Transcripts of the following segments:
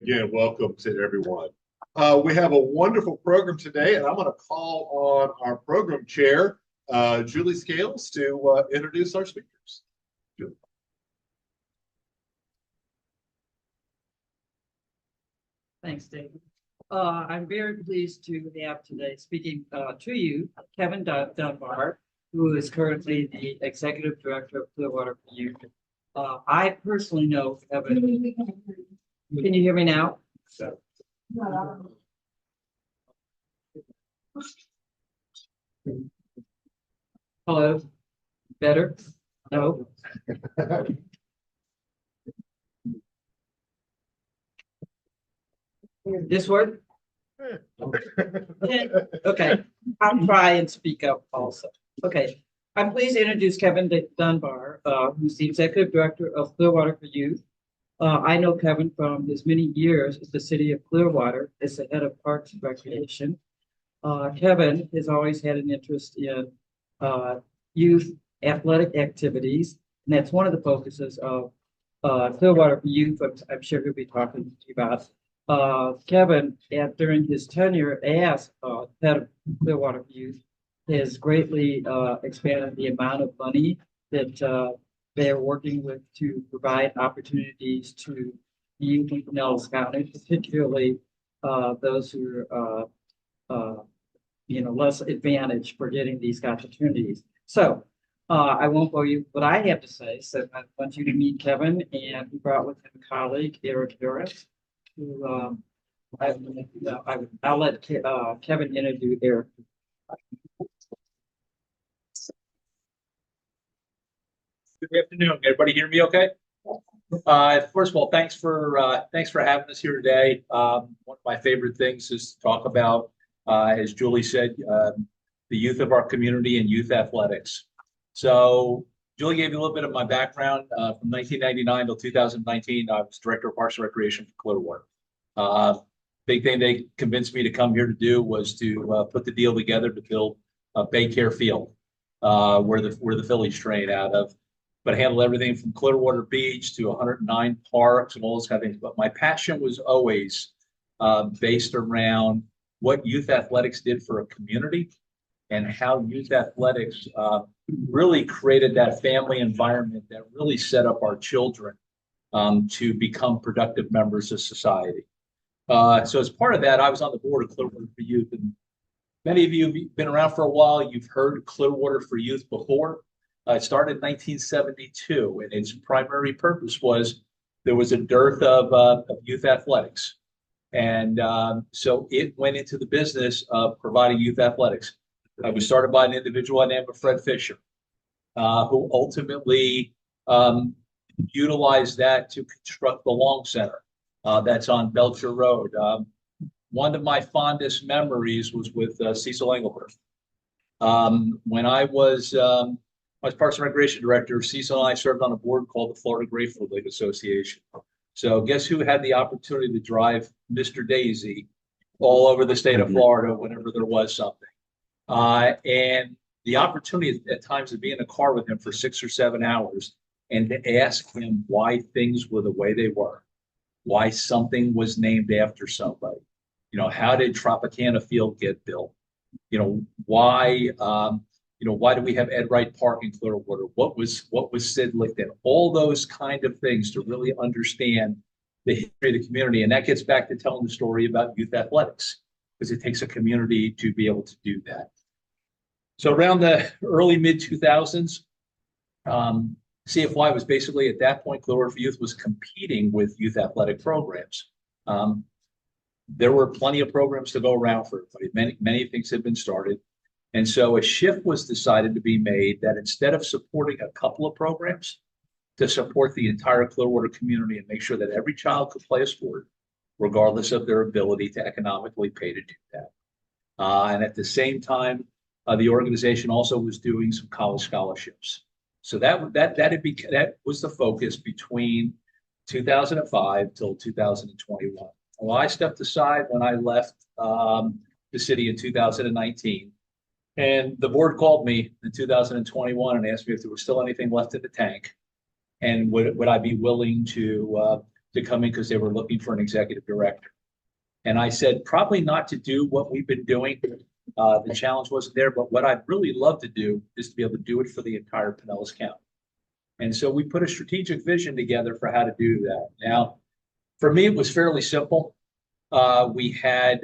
Again, welcome to everyone. We have a wonderful program today, and I'm going to call on our program chair, Julie Scales, to introduce our speakers. Julie. Thanks, David. I'm very pleased to have today speaking to you, Kevin Dunbar, who is currently the Executive Director of Clearwater For Youth. I personally know Kevin. Can you hear me now? Hello? Better? No? This work? Okay, I'll try and speak up also. Okay, I'm pleased to introduce Kevin Dunbar, who's the Executive Director of Clearwater For Youth. I know Kevin from his many years at the City of Clearwater as the head of Parks and Recreation. Kevin has always had an interest in youth athletic activities, and that's one of the focuses of Clearwater For Youth. I'm sure he'll be talking to you about. Kevin, during his tenure as head of Clearwater For Youth, has greatly expanded the amount of money that they're working with to provide opportunities to youth in Pinellas County, particularly those who are less advantaged for getting these opportunities. So I won't bore you what I have to say. So I want you to meet Kevin, and he brought with him a colleague, Eric Harris, who I'll let Kevin interview Eric. Good afternoon. Everybody hear me okay? First of all, thanks for having us here today. One of my favorite things is to talk about, as Julie said, the youth of our community and youth athletics. So Julie gave you a little bit of my background. From 1999 till 2019, I was Director of Parks and Recreation for Clearwater. Big thing they convinced me to come here to do was to put the deal together to build a Baycare Field, where the Phillies train out of, but handle everything from Clearwater Beach to 109 parks and all those kind of things. But my passion was always based around what youth athletics did for a community and how youth athletics really created that family environment that really set up our children to become productive members of society. So as part of that, I was on the board of Clearwater For Youth, and many of you have been around for a while. You've heard Clearwater For Youth before. It started in 1972, and its primary purpose was there was a dearth of youth athletics. And so it went into the business of providing youth athletics. It was started by an individual named Fred Fisher, who ultimately utilized that to construct the Long Center that's on Belcher Road. One of my fondest memories was with Cecil Engelbert. When I was Parks and Recreation Director, Cecil and I served on a board called the Florida Grateful League Association. So guess who had the opportunity to drive Mr. Daisy all over the state of Florida whenever there was something? And the opportunity at times to be in a car with him for 6 or 7 hours and to ask him why things were the way they were, why something was named after somebody. How did Tropicana Field get built? Why do we have Ed Wright Park in Clearwater? What was Sid Lichten? All those kind of things to really understand the history of the community. And that gets back to telling the story about youth athletics, because it takes a community to be able to do that. So around the early mid-2000s, CFY was basically, at that point, Clearwater For Youth was competing with youth athletic programs. There were plenty of programs to go around for everybody. Many things had been started. And so a shift was decided to be made that instead of supporting a couple of programs, to support the entire Clearwater community and make sure that every child could play a sport, regardless of their ability to economically pay to do that. And at the same time, the organization also was doing some college scholarships. So that was the focus between 2005 till 2021. Well, I stepped aside when I left the city in 2019. And the board called me in 2021 and asked me if there was still anything left in the tank, and would I be willing to to come in because they were looking for an executive director. And I said, probably not to do what we've been doing. The challenge wasn't there, but what I'd really love to do is to be able to do it for the entire Pinellas County. And so we put a strategic vision together for how to do that. Now, for me, it was fairly simple. We had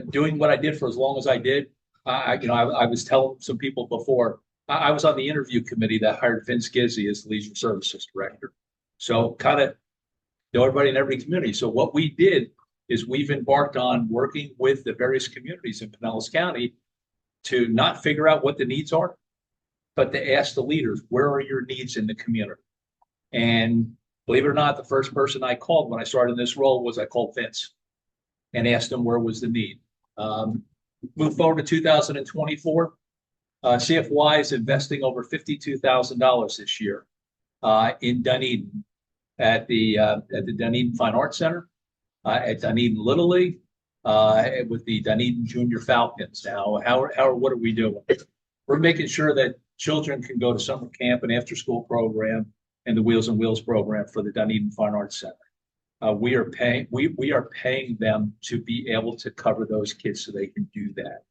doing what I did for as long as I did. I was telling some people before, I was on the interview committee that hired Vince Gizzi as the Leisure Services Director. So kind of know everybody in every community. So what we did is we've embarked on working with the various communities in Pinellas County to not figure out what the needs are, but to ask the leaders, where are your needs in the community? And believe it or not, the first person I called when I started in this role was I called Vince and asked him where was the need. Move forward to 2024. CFY is investing over $52,000 this year in Dunedin at the Dunedin Fine Arts Center, at Dunedin Little League, with the Dunedin Junior Falcons. Now, what are we doing? We're making sure that children can go to summer camp and after-school program and the Wheels on Wheels program for the Dunedin Fine Arts Center. We are paying them to be able to cover those kids so they can do that.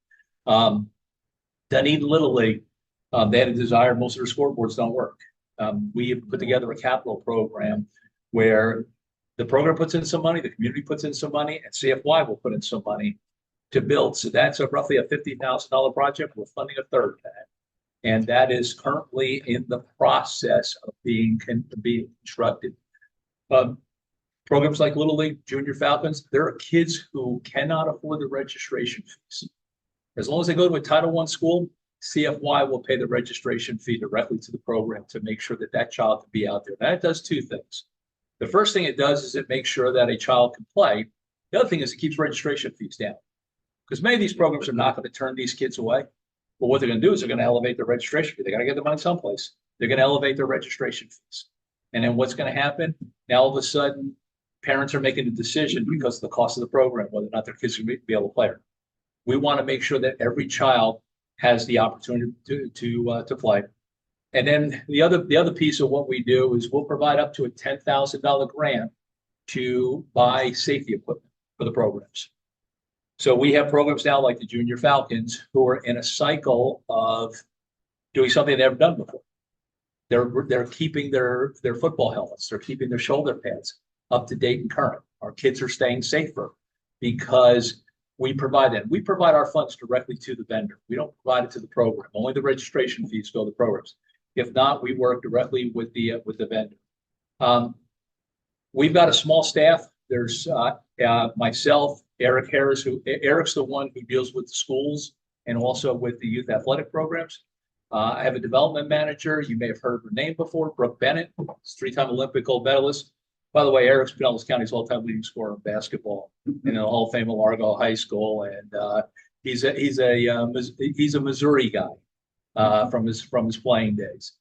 Dunedin Little League, they had a desire. Most of their scoreboards don't work. We have put together a capital program where the program puts in some money, the community puts in some money, and CFY will put in some money to build. So that's roughly a $50,000 project. We're funding a third of that. And that is currently in the process of being constructed. Programs like Little League, Junior Falcons, there are kids who cannot afford the registration fees. As long as they go to a Title I school, CFY will pay the registration fee directly to the program to make sure that that child can be out there. That does two things. The first thing it does is it makes sure that a child can play. The other thing is it keeps registration fees down. Because many of these programs are not going to turn these kids away. But what they're going to do is they're going to elevate their registration fee. They got to get the money someplace. They're going to elevate their registration fees. And then what's going to happen? Now, all of a sudden, parents are making a decision because of the cost of the program, whether or not their kids can be able to play. We want to make sure that every child has the opportunity to play. And then the other piece of what we do is we'll provide up to a $10,000 grant to buy safety equipment for the programs. So we have programs now like the Junior Falcons who are in a cycle of doing something they've never done before. They're keeping their football helmets, they're keeping their shoulder pads up to date and current. Our kids are staying safer because we provide that. We provide our funds directly to the vendor. We don't provide it to the program. Only the registration fees go to the programs. If not, we work directly with the vendor. We've got a small staff. There's myself, Eric Harris, Eric's the one who deals with the schools and also with the youth athletic programs. I have a development manager. You may have heard her name before, Brooke Bennett, three-time Olympic gold medalist. By the way, Eric's Pinellas County's all-time leading scorer in basketball in the Hall of Fame of Largo High School, and he's a Missouri guy from his playing days.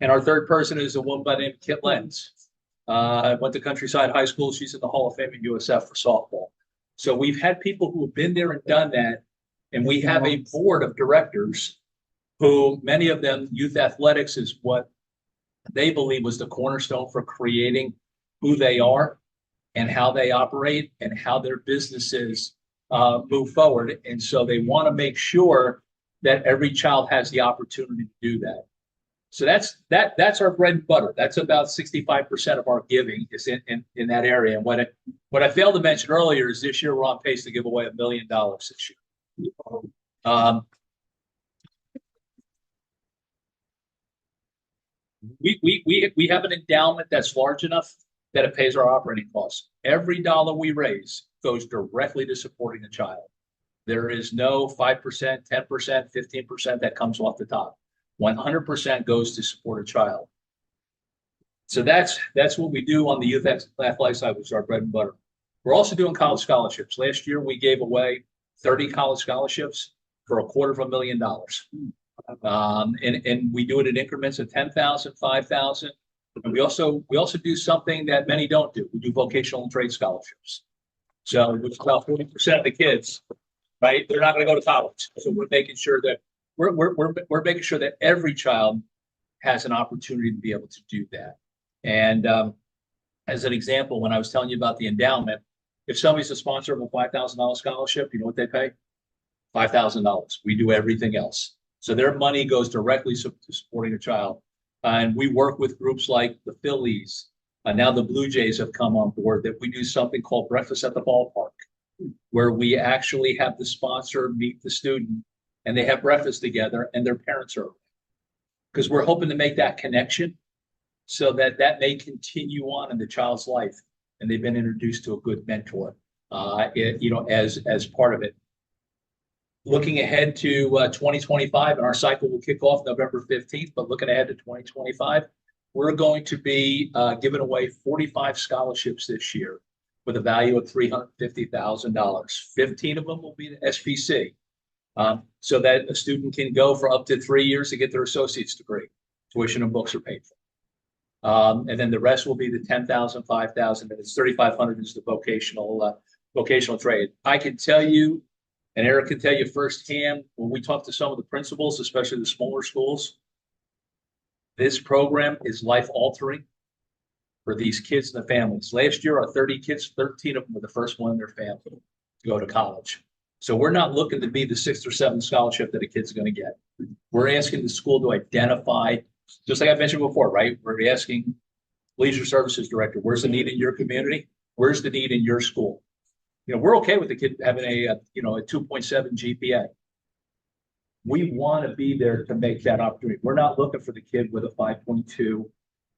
And our third person is a woman by the name of Kit Lenz. Went to Countryside High School. She's in the Hall of Fame in USF for softball. So we've had people who have been there and done that, and we have a board of directors who many of them youth athletics is what they believe was the cornerstone for creating who they are and how they operate and how their businesses move forward. And so they want to make sure that every child has the opportunity to do that. So that's our bread and butter. That's about 65% of our giving is in that area. And what I failed to mention earlier is this year we're on pace to give away $1 million this year. We have an endowment that's large enough that it pays our operating costs. Every dollar we raise goes directly to supporting the child. There is no 5%, 10%, 15% that comes off the top. 100% goes to support a child. So that's what we do on the youth athletic side, which is our bread and butter. We're also doing college scholarships. Last year, we gave away 30 college scholarships for $250,000. And we do it in increments of 10,000, 5,000. And we also do something that many don't do. We do vocational and trade scholarships. So which is about 40% of the kids, right? They're not going to go to college. So we're making sure that we're making sure that every child has an opportunity to be able to do that. And As an example, when I was telling you about the endowment, if somebody's a sponsor of a $5,000 scholarship, you know what they pay? $5,000. We do everything else. So their money goes directly to supporting a child. And we work with groups like the Phillies. Now the Blue Jays have come on board that we do something called Breakfast at the Ballpark, where we actually have the sponsor meet the student and they have breakfast together and their parents are, because we're hoping to make that connection so that that may continue on in the child's life and they've been introduced to a good mentor, as part of it. Looking ahead to 2025, and our cycle will kick off November 15th, but looking ahead to 2025, we're going to be giving away 45 scholarships this year with a value of $350,000. 15 of them will be to SPC, so that a student can go for up to 3 years to get their associate's degree. Tuition and books are paid for. And then the rest will be the 10,000, 5,000, and it's 3,500 is the vocational trade. I can tell you, and Eric can tell you firsthand, when we talk to some of the principals, especially the smaller schools, this program is life altering for these kids and the families. Last year, our 30 kids, 13 of them were the first one in their family to go to college. So we're not looking to be the 6th or 7th scholarship that a kid's going to get. We're asking the school to identify, just like I mentioned before, right? We're asking leisure services director, where's the need in your community? Where's the need in your school? We're okay with the kid having a 2.7 GPA. We want to be there to make that opportunity. We're not looking for the kid with a 5.2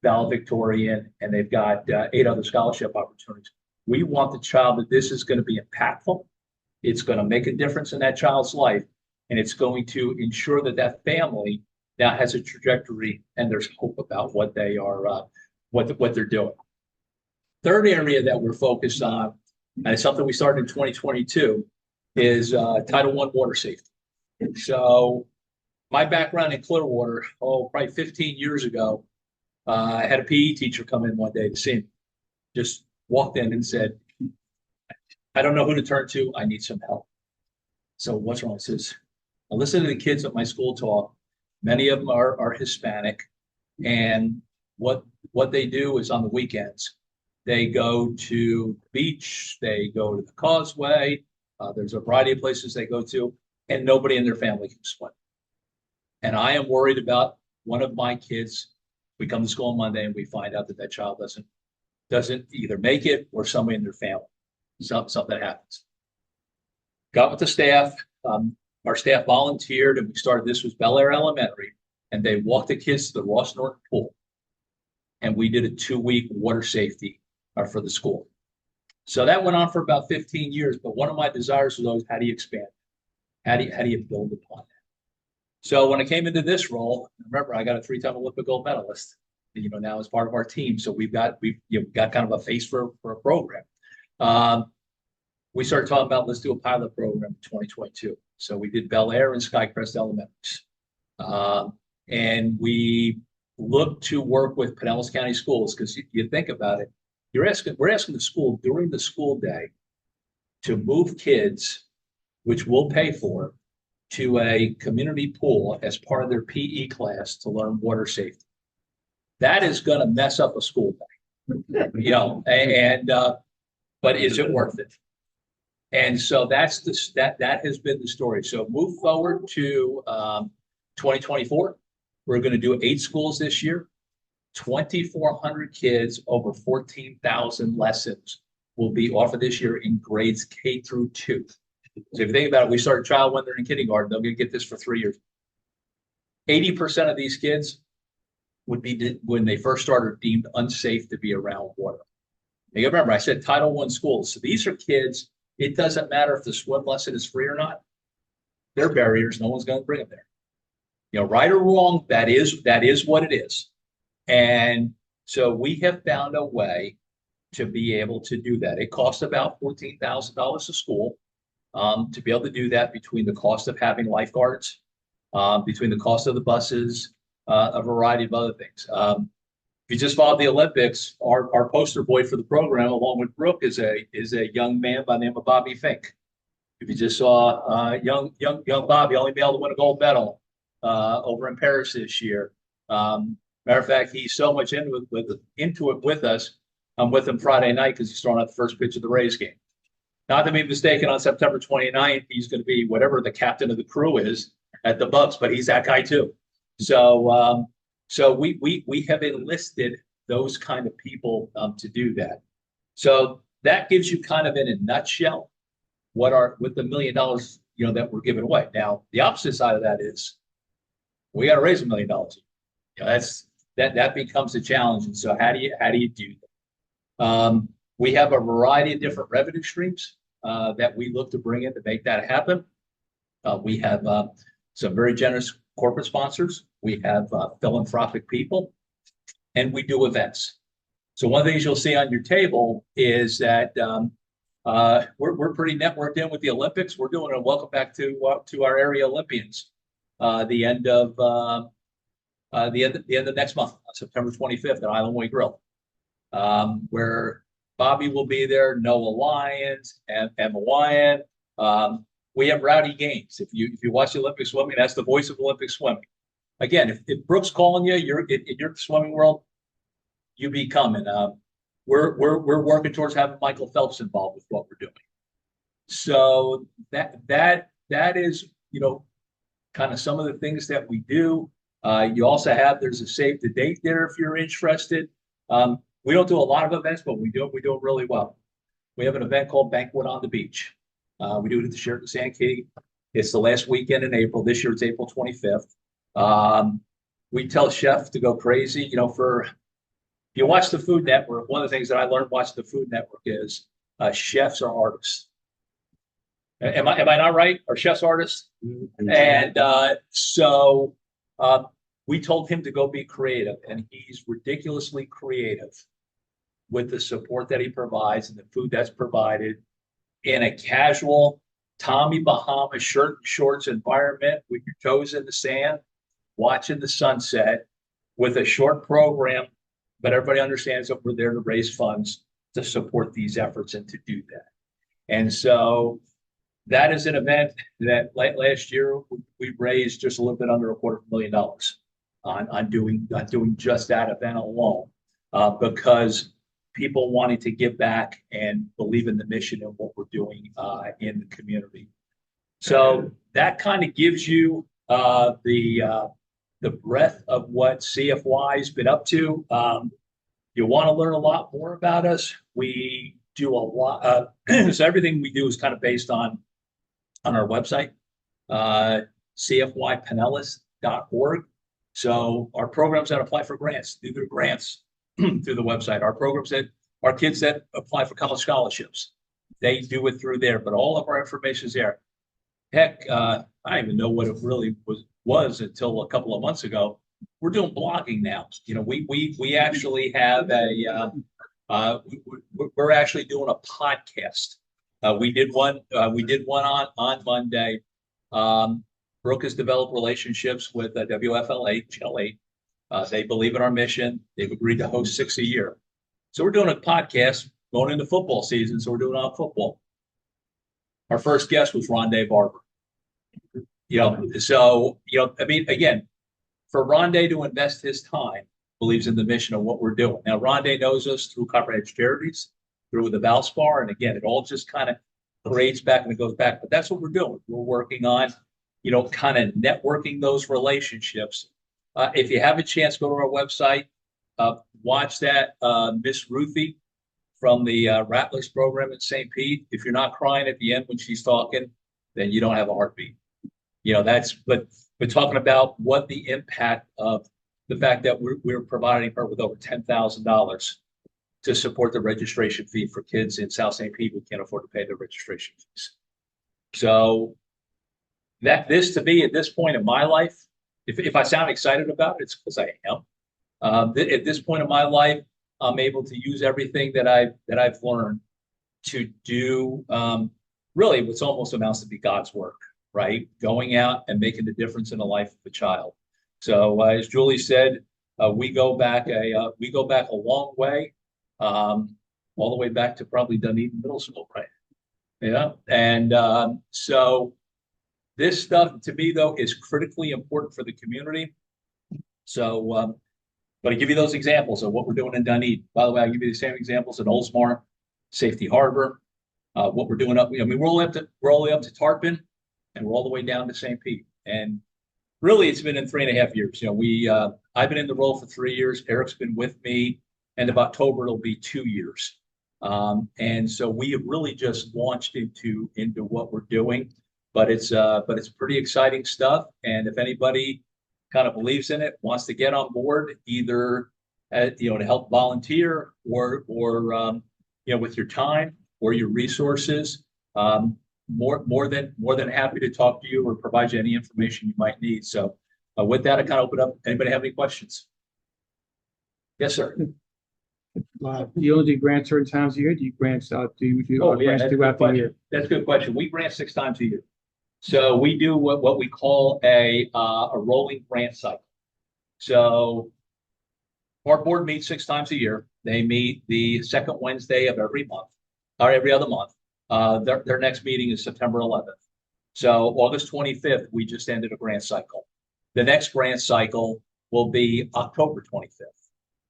valedictorian and they've got 8 other scholarship opportunities. We want the child that this is going to be impactful. It's going to make a difference in that child's life, and it's going to ensure that that family now has a trajectory and there's hope about what they are, what they're doing. Third area that we're focused on, and it's something we started in 2022, is Title I water safety. So my background in Clearwater, probably 15 years ago, I had a PE teacher come in one day to see me. Just walked in and said, I don't know who to turn to. I need some help. So what's wrong? He says, I listen to the kids at my school talk. Many of them are Hispanic. And what they do is on the weekends, they go to the beach, they go to the causeway. There's a variety of places they go to, and nobody in their family can swim. And I am worried about one of my kids. We come to school on Monday and we find out that child doesn't either make it or somebody in their family. Something happens. Got with the staff. Our staff volunteered, and we started. This was Bel Air Elementary, and they walked the kids to the Ross Norton pool, and we did a 2-week water safety for the school. So that went on for about 15 years. But one of my desires was always, how do you expand? How do you build upon that? So when I came into this role, remember, I got a 3-time Olympic gold medalist, now as part of our team. So we've got kind of a face for a program. We started talking about, let's do a pilot program in 2022. So we did Bel Air and Skycrest Elementaries. And we looked to work with Pinellas County Schools, because you think about it, we're asking the school during the school day to move kids, which we'll pay for, to a community pool as part of their PE class to learn water safety. That is going to mess up a school day, but is it worth it? And so that has been the story. So move forward to 2024. We're going to do 8 schools this year, 2,400 kids, over 14,000 lessons will be offered this year in grades K through 2. So if you think about it, we started child when they're in kindergarten, they're going to get this for 3 years. 80% of these kids would be, when they first started, deemed unsafe to be around water. Now, you remember, I said Title I schools. So these are kids, it doesn't matter if the swim lesson is free or not. They're barriers. No one's going to bring them there. Right or wrong, that is what it is. And so we have found a way to be able to do that. It costs about $14,000 a school to be able to do that, between the cost of having lifeguards, between the cost of the buses, a variety of other things. If you just followed the Olympics, our poster boy for the program, along with Brooke, is a young man by the name of Bobby Fink. If you just saw young Bobby, only be able to win a gold medal over in Paris this year. Matter of fact, he's so much into it with us. I'm with him Friday night because he's throwing out the first pitch of the Rays game. Not to be mistaken, on September 29th, he's going to be whatever the captain of the crew is at the Bucks, but he's that guy too. So, so we have enlisted those kind of people to do that. So that gives you kind of in a nutshell what the $1 million, that we're giving away. Now, the opposite side of that is we got to raise $1 million. That becomes a challenge. And so how do you do that? We have a variety of different revenue streams that we look to bring in to make that happen. We have some very generous corporate sponsors. We have philanthropic people, and we do events. So one of the things you'll see on your table is that we're pretty networked in with the Olympics. We're doing a welcome back to our area Olympians the end of next month, September 25th at Island Way Grill, where Bobby will be there, Noah Lyons, and Emma Wyan. We have rowdy games. If you watch the Olympic swimming, that's the voice of Olympic swimming. Again, if Brooke's calling you, you're in your swimming world, you be coming. We're working towards having Michael Phelps involved with what we're doing. So that is kind of some of the things that we do. You also there's a save the date there if you're interested. We don't do a lot of events, but we do it really well. We have an event called Banquet on the Beach. We do it at the Sheraton San Kitty. It's the last weekend in April. This year it's April 25th. We tell chefs to go crazy. If you watch the Food Network, one of the things that I learned watching the Food Network is chefs are artists. Am I not right? Are chefs artists? And so we told him to go be creative, and he's ridiculously creative with the support that he provides and the food that's provided in a casual Tommy Bahama shirt and shorts environment with your toes in the sand, watching the sunset with a short program. But everybody understands that we're there to raise funds to support these efforts and to do that. And so that is an event that last year we raised just a little bit under $250,000 on doing just that event alone, because people wanting to give back and believe in the mission of what we're doing in the community. So that kind of gives you the breadth of what CFY has been up to. You want to learn a lot more about us, we do a lot. So everything we do is kind of based on our website, cfypinellas.org. So our programs that apply for grants, do their grants through the website. Our programs that our kids that apply for college scholarships, they do it through there. But all of our information is there. Heck, I didn't even know what it really was until a couple of months ago. We're doing blogging now. We actually have we're actually doing a podcast. We did one on Monday. Brooke has developed relationships with WFLA, Channel 8. They believe in our mission. They've agreed to host 6 a year. So we're doing a podcast going into football season. So we're doing it on football. Our first guest was Rondé Barber. Again, for Rondé to invest his time, believes in the mission of what we're doing. Now, Rondé knows us through Copperhead Charities, through the Valspar, and again, it all just kind of parades back and it goes back. But that's what we're doing. We're working on, kind of networking those relationships. If you have a chance, go to our website, watch that Miss Ruthie from the Rattlers program in St. Pete. If you're not crying at the end when she's talking, then you don't have a heartbeat. But we're talking about what the impact of the fact that we're providing her with over $10,000 to support the registration fee for kids in South St. Pete who can't afford to pay their registration fees. So this to me at this point in my life, if I sound excited about it, it's because I am. At this point in my life, I'm able to use everything that I've learned to do really what's almost amounts to be God's work, right? Going out and making the difference in the life of a child. So as Julie said, we go back a long way, all the way back to probably Dunedin Middle School, right? Yeah, and so this stuff to me though is critically important for the community. So But I give you those examples of what we're doing in Dunedin. By the way, I give you the same examples in Oldsmar, Safety Harbor, what we're doing up. I mean, we're all the way up to Tarpon, and we're all the way down to St. Pete. And really, it's been in 3.5 years. I've been in the role for 3 years. Eric's been with me, end of October it'll be 2 years. And so we have really just launched into what we're doing, but it's pretty exciting stuff. And if anybody kind of believes in it, wants to get on board, either to help volunteer or with your time or your resources, more than happy to talk to you or provide you any information you might need. So with that, I kind of open up. Anybody have any questions? Yes, sir. Do you only do grants certain times a year? Do you grants out? Do you do grants that's throughout the year? That's a good question. We grant 6 times a year. So we do what we call a rolling grant cycle. So our board meets 6 times a year. They meet the second Wednesday of every month or every other month. Their next meeting is September 11th. So August 25th, we just ended a grant cycle. The next grant cycle will be October 25th.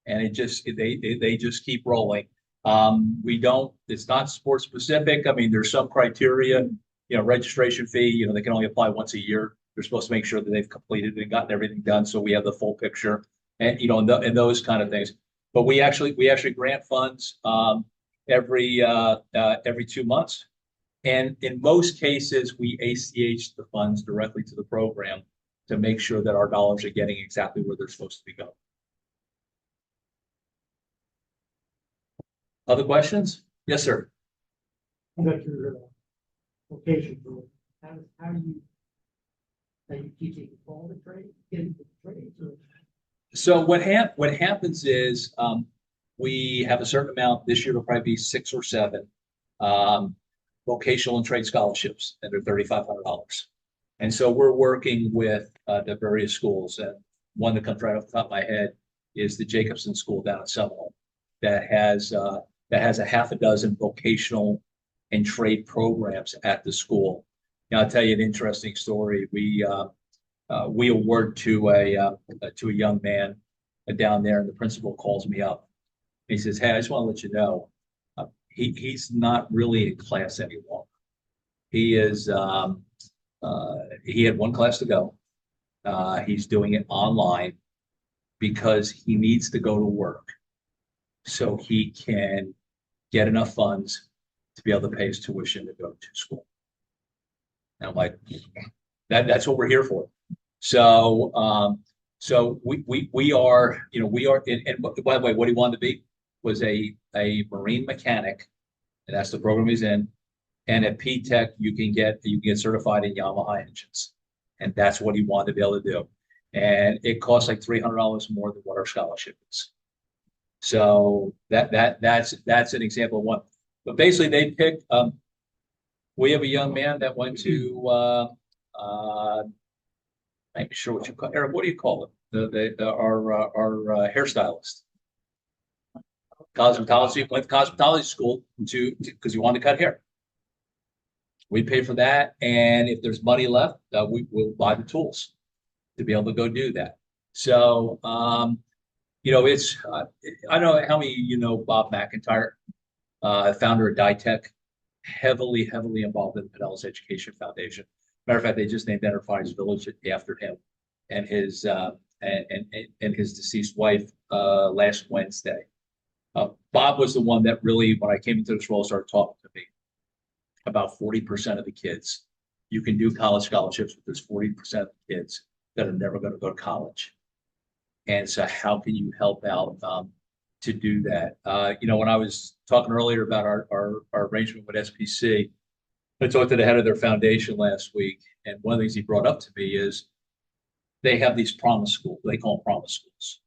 And they just keep rolling. It's not sport specific. I mean, there's some criteria, registration fee, they can only apply once a year. They're supposed to make sure that they've completed and gotten everything done. So we have the full picture and, and those kind of things. But we actually grant funds every 2 months. And in most cases, we ACH the funds directly to the program to make sure that our dollars are getting exactly where they're supposed to be going. Other questions? Yes, sir. About your vocation, how do you, are you teaching all the trades, getting the trades? So what happens is we have a certain amount. This year it'll probably be 6 or 7 vocational and trade scholarships, and they're $3,500. And so we're working with the various schools, and one that comes right off the top of my head is the Jacobson School down in Seminole that has a half a dozen vocational and trade programs at the school. Now, I'll tell you an interesting story. We award to a young man down there, and the principal calls me up. He says, "Hey, I just want to let you know, he's not really in class any longer. He is he had 1 class to go. He's doing it online because he needs to go to work so he can get enough funds to be able to pay his tuition to go to school." And I'm like, that's what we're here for. So we are, and by the way, what he wanted to be was a marine mechanic, and that's the program he's in. And at P-Tech, you can get certified in Yamaha engines, and that's what he wanted to be able to do. And it costs like $300 more than what our scholarship is. So that's an example of one. But basically, they picked. We have a young man that went to. I'm not sure what you call Eric. What do you call it? Our hairstylist. Cosmetology. Went to cosmetology school because he wanted to cut hair. We pay for that, and if there's money left, we'll buy the tools to be able to go do that. So. It's I don't know how many Bob McIntyre, founder of DiTech, heavily involved in the Pinellas Education Foundation. Matter of fact, they just named Enterprise Village after him and his deceased wife last Wednesday. Bob was the one that really, when I came into this role, started talking to me about 40% of the kids. You can do college scholarships, but there's 40% of the kids that are never going to go to college. And so how can you help out to do that? When I was talking earlier about our arrangement with SPC, I talked to the head of their foundation last week. And one of the things he brought up to me is they have these promise schools. They call them promise schools.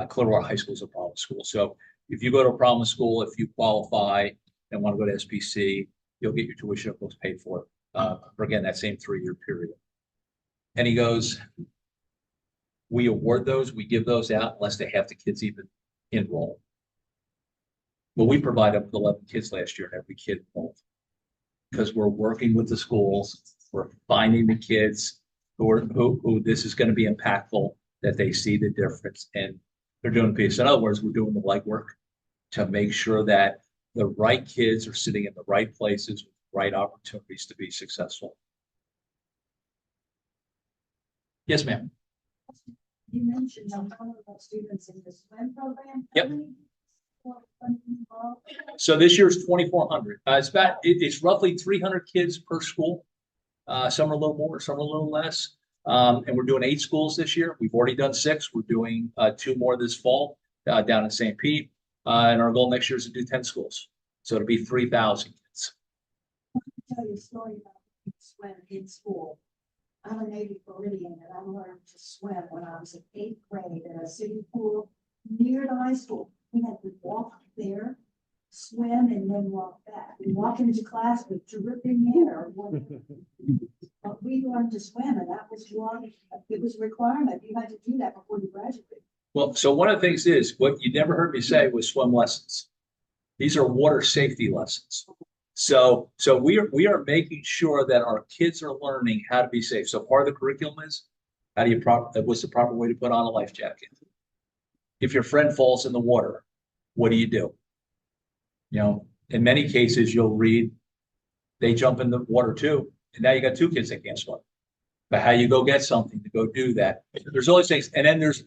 Clearwater High School is a promise school. So if you go to a promise school, if you qualify and want to go to SPC, you'll get your tuition books paid for again, that same 3-year period. And he goes, we award those, we give those out unless they have the kids even enroll. But we provide up to 11 kids last year, and every kid enrolled because we're working with the schools. We're finding the kids who this is going to be impactful, that they see the difference. And They're doing a piece. In other words, we're doing the legwork to make sure that the right kids are sitting in the right places with the right opportunities to be successful. Yes, ma'am. You mentioned a number of students in the swim program. Yep. How many are involved? So this year's 2,400. It's roughly 300 kids per school. Some are a little more, some are a little less. And we're doing 8 schools this year. We've already done 6. We're doing 2 more this fall down in St. Pete. And our goal next year is to do 10 schools. So it'll be 3,000 kids. I want to tell you a story about swim in school. I'm a Navy Floridian and I learned to swim when I was in 8th grade in a city pool near the high school. We had to walk there, swim, and then walk back. We walk into class with dripping hair. But we learned to swim, and that was one, it was a requirement. You had to do that before you graduated. Well, so one of the things is what you never heard me say was swim lessons. These are water safety lessons. So we are making sure that our kids are learning how to be safe. So part of the curriculum is what's the proper way to put on a life jacket? If your friend falls in the water, what do? You know, in many cases, you'll read they jump in the water too, and now you got 2 kids that can't swim. But how you go get something to go do that? There's always things, and then there's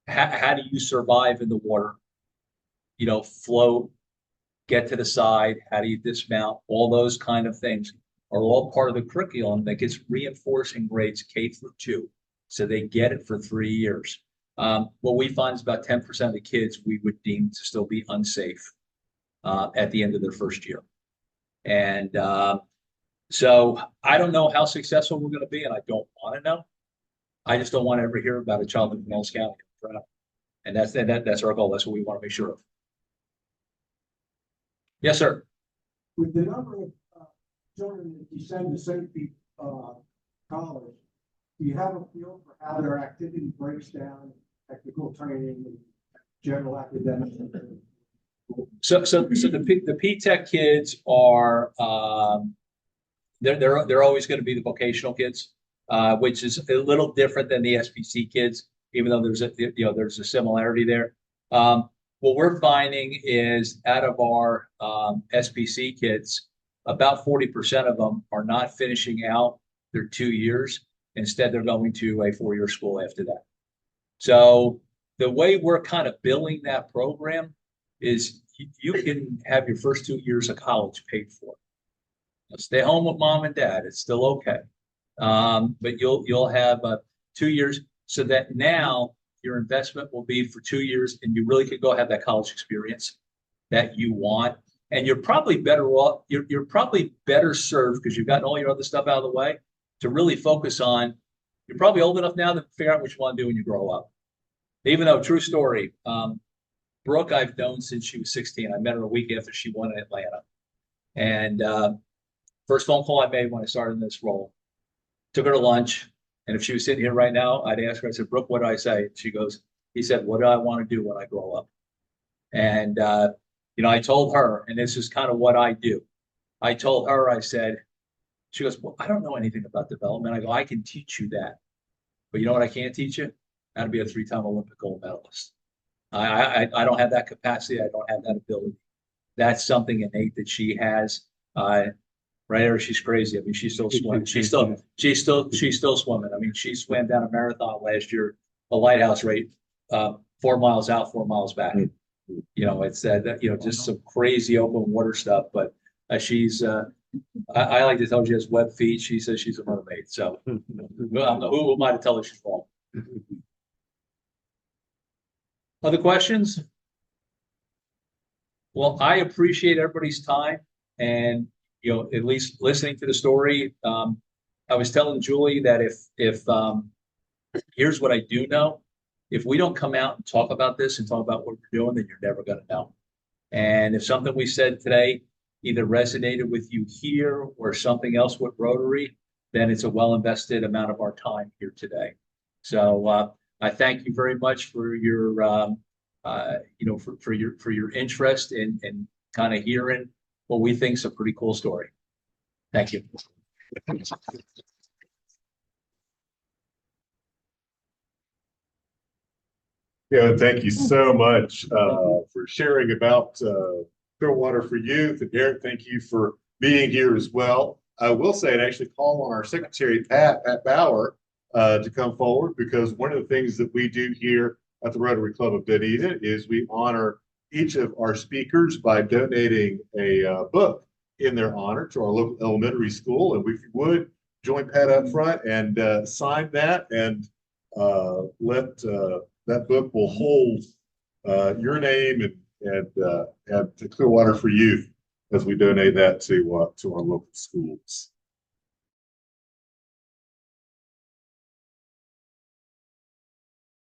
how do you survive in the water? You know, float, get to the side. How do you dismount? All those kind of things are all part of the curriculum that gets reinforced in grades K through 2. So they get it for 3 years. What we find is about 10% of the kids we would deem to still be unsafe at the end of their first year. And so I don't know how successful we're going to be, and I don't want to know. I just don't want to ever hear about a child in Pinellas County. And that's our goal. That's what we want to make sure of. Yes, sir. With the number of children that you send to St. Pete College, do you have a feel for how their activity breaks down, technical training, and general academics? So the P-Tech kids are they're always going to be the vocational kids, which is a little different than the SPC kids, even though there's a similarity there. What we're finding is out of our SPC kids, about 40% of them are not finishing out their 2 years. Instead, they're going to a 4-year school after that. So the way we're kind of billing that program is you can have your first 2 years of college paid for. Stay home with mom and dad. It's still okay. But you'll have 2 years so that now your investment will be for 2 years and you really could go have that college experience that you want. And you're probably better off. You're probably better served because you've gotten all your other stuff out of the way to really focus on. You're probably old enough now to figure out what you want to do when you grow up. Even though, true story, Brooke I've known since she was 16. I met her a week after she won in Atlanta. And first phone call I made when I started in this role, took her to lunch. And if she was sitting here right now, I'd ask her, I said, Brooke, what do I say? And she goes, he said, what do I want to do when I grow up? And, I told her, and this is kind of what I do. I told her, I said, she goes, well, I don't know anything about development. I go, I can teach you that. But you know what I can't teach you? How to be a 3-time Olympic gold medalist. I don't have that capacity. I don't have that ability. That's something innate that she has. Right there, she's crazy. I mean, she's still swimming. She's still swimming. I mean, she swam down a marathon last year, a lighthouse rate, 4 miles out, 4 miles back. It's just some crazy open water stuff. But she's I like to tell her she has web feet. She says she's a mermaid. So who am I to tell her she's wrong? Other questions? Well, I appreciate everybody's time and, at least listening to the story. I was telling Julie that if here's what I do know, if we don't come out and talk about this and talk about what we're doing, then you're never going to know. And if something we said today either resonated with you here or something else with Rotary, then it's a well invested amount of our time here today. So I thank you very much for your for your interest in kind of hearing what we think is a pretty cool story. Thank you. Yeah, and thank you so much for sharing about Clearwater for Youth. And Derek, thank you for being here as well. I will say, and actually call on our secretary, Pat Bauer, to come forward, because one of the things that we do here at the Rotary Club of Dunedin is we honor each of our speakers by donating a book in their honor to our local elementary school. And if you would, join Pat up front and sign that, and let that book will hold your name and the Clearwater for Youth as we donate that to our local schools.